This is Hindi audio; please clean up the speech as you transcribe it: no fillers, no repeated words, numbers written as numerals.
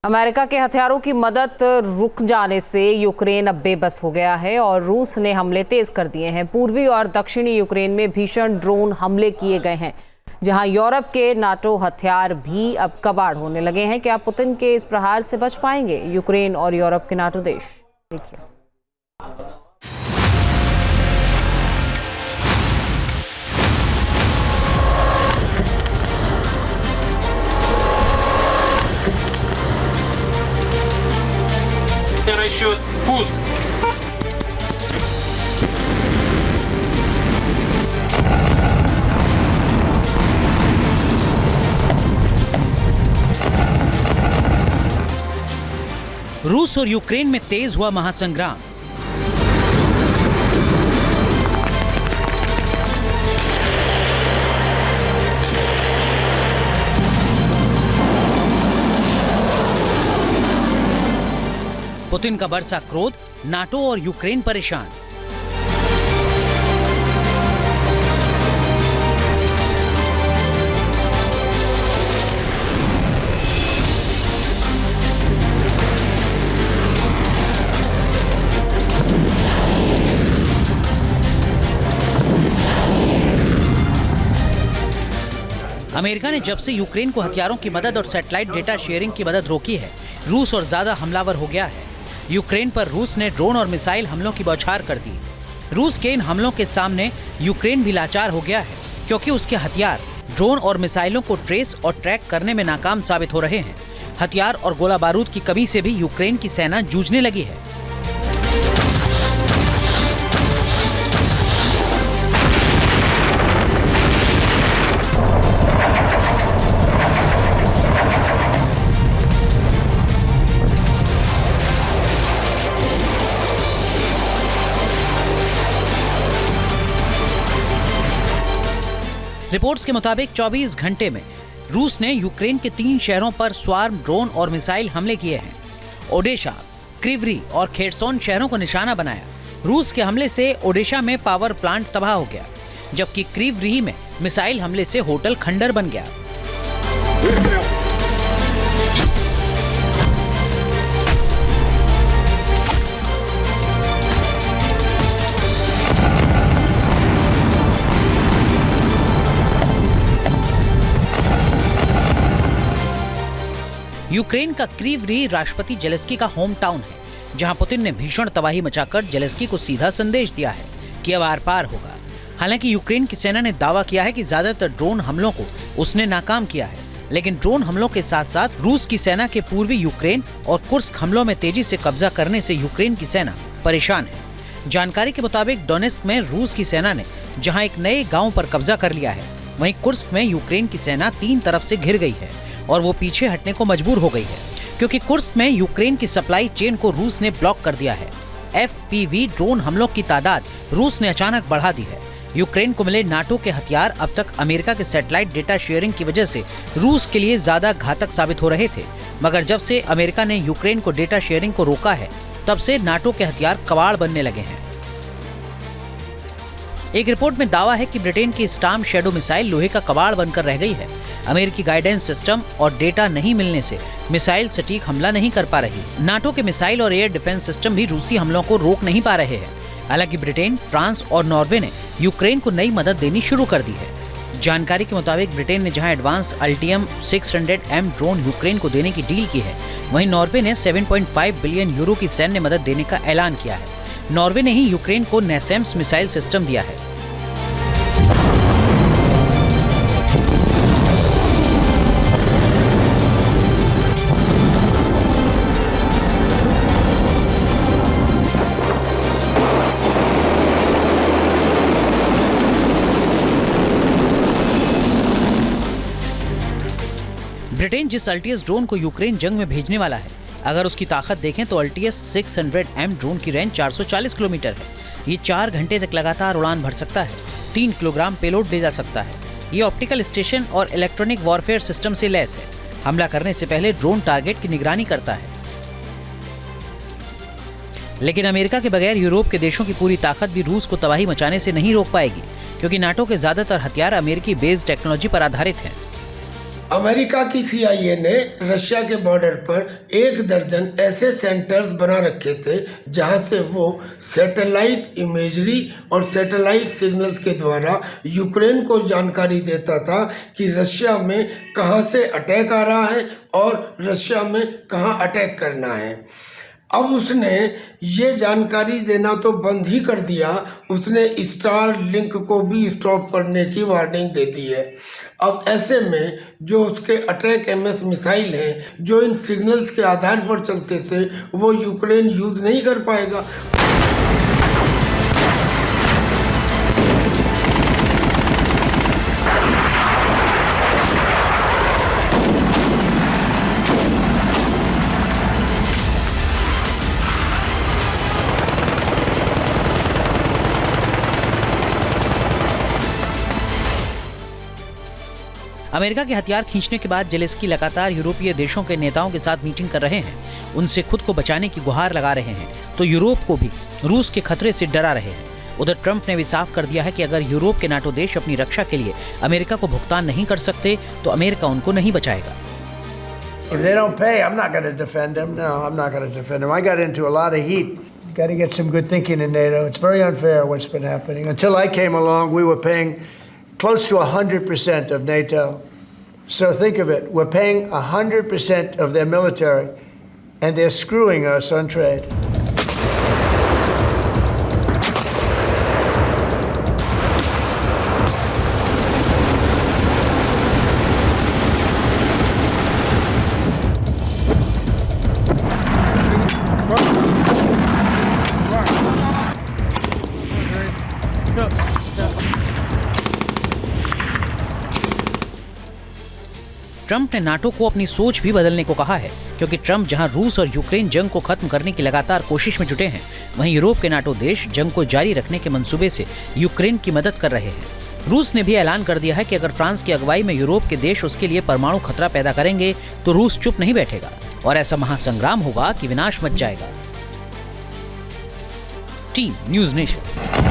अमेरिका के हथियारों की मदद रुक जाने से यूक्रेन अब बेबस हो गया है और रूस ने हमले तेज कर दिए हैं। पूर्वी और दक्षिणी यूक्रेन में भीषण ड्रोन हमले किए गए हैं, जहां यूरोप के नाटो हथियार भी अब कबाड़ होने लगे हैं। क्या पुतिन के इस प्रहार से बच पाएंगे यूक्रेन और यूरोप के नाटो देश? देखिए। Расчет пуск. रूस और यूक्रेन में तेज हुआ महासंग्राम। पुतिन का बरसा क्रोध, नाटो और यूक्रेन परेशान। अमेरिका ने जब से यूक्रेन को हथियारों की मदद और सैटेलाइट डेटा शेयरिंग की मदद रोकी है, रूस और ज्यादा हमलावर हो गया है। यूक्रेन पर रूस ने ड्रोन और मिसाइल हमलों की बौछार कर दी। रूस के इन हमलों के सामने यूक्रेन भी लाचार हो गया है, क्योंकि उसके हथियार ड्रोन और मिसाइलों को ट्रेस और ट्रैक करने में नाकाम साबित हो रहे हैं। हथियार और गोला बारूद की कमी से भी यूक्रेन की सेना जूझने लगी है। रिपोर्ट्स के मुताबिक 24 घंटे में रूस ने यूक्रेन के 3 शहरों पर स्वार्म ड्रोन और मिसाइल हमले किए हैं। ओडेशा, क्रिवरी और खेरसोन शहरों को निशाना बनाया। रूस के हमले से ओडेशा में पावर प्लांट तबाह हो गया, जबकि क्रिवरी में मिसाइल हमले से होटल खंडर बन गया। यूक्रेन का क्रीवरी राष्ट्रपति जेलेंस्की का होम टाउन है, जहां पुतिन ने भीषण तबाही मचाकर जेलेंस्की को सीधा संदेश दिया है कि अब आर पार होगा। हालांकि यूक्रेन की सेना ने दावा किया है कि ज्यादातर ड्रोन हमलों को उसने नाकाम किया है, लेकिन ड्रोन हमलों के साथ साथ रूस की सेना के पूर्वी यूक्रेन और कुर्स्क हमलों में तेजी से कब्जा करने से यूक्रेन की सेना परेशान है। जानकारी के मुताबिक डोनेस्क में रूस की सेना ने जहाँ एक नए गाँव पर कब्जा कर लिया है, वहीं कुर्स्क में यूक्रेन की सेना 3 तरफ से घिर गई है और वो पीछे हटने को मजबूर हो गई है, क्योंकि कुर्स्क में यूक्रेन की सप्लाई चेन को रूस ने ब्लॉक कर दिया है। एफपीवी ड्रोन हमलों की तादाद रूस ने अचानक बढ़ा दी है। यूक्रेन को मिले नाटो के हथियार अब तक अमेरिका के सैटेलाइट डेटा शेयरिंग की वजह से रूस के लिए ज्यादा घातक साबित हो रहे थे, मगर जब से अमेरिका ने यूक्रेन को डेटा शेयरिंग को रोका है, तब से नाटो के हथियार कबाड़ बनने लगे हैं। एक रिपोर्ट में दावा है कि ब्रिटेन की स्टॉर्म शैडो मिसाइल लोहे का कबाड़ बनकर रह गई है। अमेरिकी गाइडेंस सिस्टम और डेटा नहीं मिलने से मिसाइल सटीक हमला नहीं कर पा रही। नाटो के मिसाइल और एयर डिफेंस सिस्टम भी रूसी हमलों को रोक नहीं पा रहे हैं। हालांकि ब्रिटेन, फ्रांस और नॉर्वे ने यूक्रेन को नई मदद देनी शुरू कर दी है। जानकारी के मुताबिक ब्रिटेन ने जहां advance Altium 600M drone Ukraine को देने की डील की है, वहीं नॉर्वे ने 7.5 बिलियन यूरो की सैन्य मदद देने का ऐलान किया है। नॉर्वे ने ही यूक्रेन को नेसेम्स मिसाइल सिस्टम दिया है। ब्रिटेन जिस अल्टीएस ड्रोन को यूक्रेन जंग में भेजने वाला है, अगर उसकी ताकत देखें तो अल्टीएस 600M ड्रोन की रेंज 440 किलोमीटर है। ये 4 घंटे तक लगातार उड़ान भर सकता है, 3 किलोग्राम पेलोड ले जा सकता है। ये ऑप्टिकल स्टेशन और इलेक्ट्रॉनिक वॉरफेयर सिस्टम से लैस है। हमला करने से पहले ड्रोन टारगेट की निगरानी करता है। लेकिन अमेरिका के बगैर यूरोप के देशों की पूरी ताकत भी रूस को तबाही मचाने से नहीं रोक पाएगी, क्योंकि नाटो के ज्यादातर हथियार अमेरिकी बेस्ड टेक्नोलॉजी पर आधारित हैं। अमेरिका की CIA ने रशिया के बॉर्डर पर 1 दर्जन ऐसे सेंटर्स बना रखे थे जहां से वो सैटेलाइट इमेजरी और सैटेलाइट सिग्नल्स के द्वारा यूक्रेन को जानकारी देता था कि रशिया में कहां से अटैक आ रहा है और रशिया में कहां अटैक करना है। अब उसने ये जानकारी देना तो बंद ही कर दिया, उसने स्टार लिंक को भी स्टॉप करने की वार्निंग दे दी है। अब ऐसे में जो उसके अटैक MS मिसाइल हैं जो इन सिग्नल्स के आधार पर चलते थे वो यूक्रेन यूज़ नहीं कर पाएगा। अमेरिका के हथियार खींचने के बाद जेलेंस्की लगातार यूरोपीय देशों के नेताओं के साथ मीटिंग कर रहे हैं, उनसे खुद को बचाने की गुहार लगा रहे हैं, तो यूरोप को भी रूस के खतरे से डरा रहे हैं। उधर ट्रंप ने भी साफ कर दिया है कि अगर यूरोप के नाटो देश अपनी रक्षा के लिए अमेरिका को भुगतान नहीं कर सकते तो अमेरिका उनको नहीं बचाएगा। If they don't pay, I'm not going to defend them. No, I'm not going to defend them. I got into a lot of heat. Got to get some good thinking in NATO. It's very unfair what's been happening. Until I came along, we were paying close to 100% of NATO. So think of it. We're paying 100% of their military, and they're screwing us on trade. Trump ने नाटो को अपनी सोच भी बदलने को कहा है, क्योंकि ट्रंप जहां रूस और यूक्रेन जंग को खत्म करने की लगातार कोशिश में जुटे हैं, वहीं यूरोप के नाटो देश जंग को जारी रखने के मंसूबे से यूक्रेन की मदद कर रहे हैं। रूस ने भी ऐलान कर दिया है कि अगर फ्रांस की अगुवाई में यूरोप के देश उसके लिए परमाणु खतरा पैदा करेंगे तो रूस चुप नहीं बैठेगा और ऐसा महासंग्राम होगा कि विनाश मच जाएगा। Team news nation.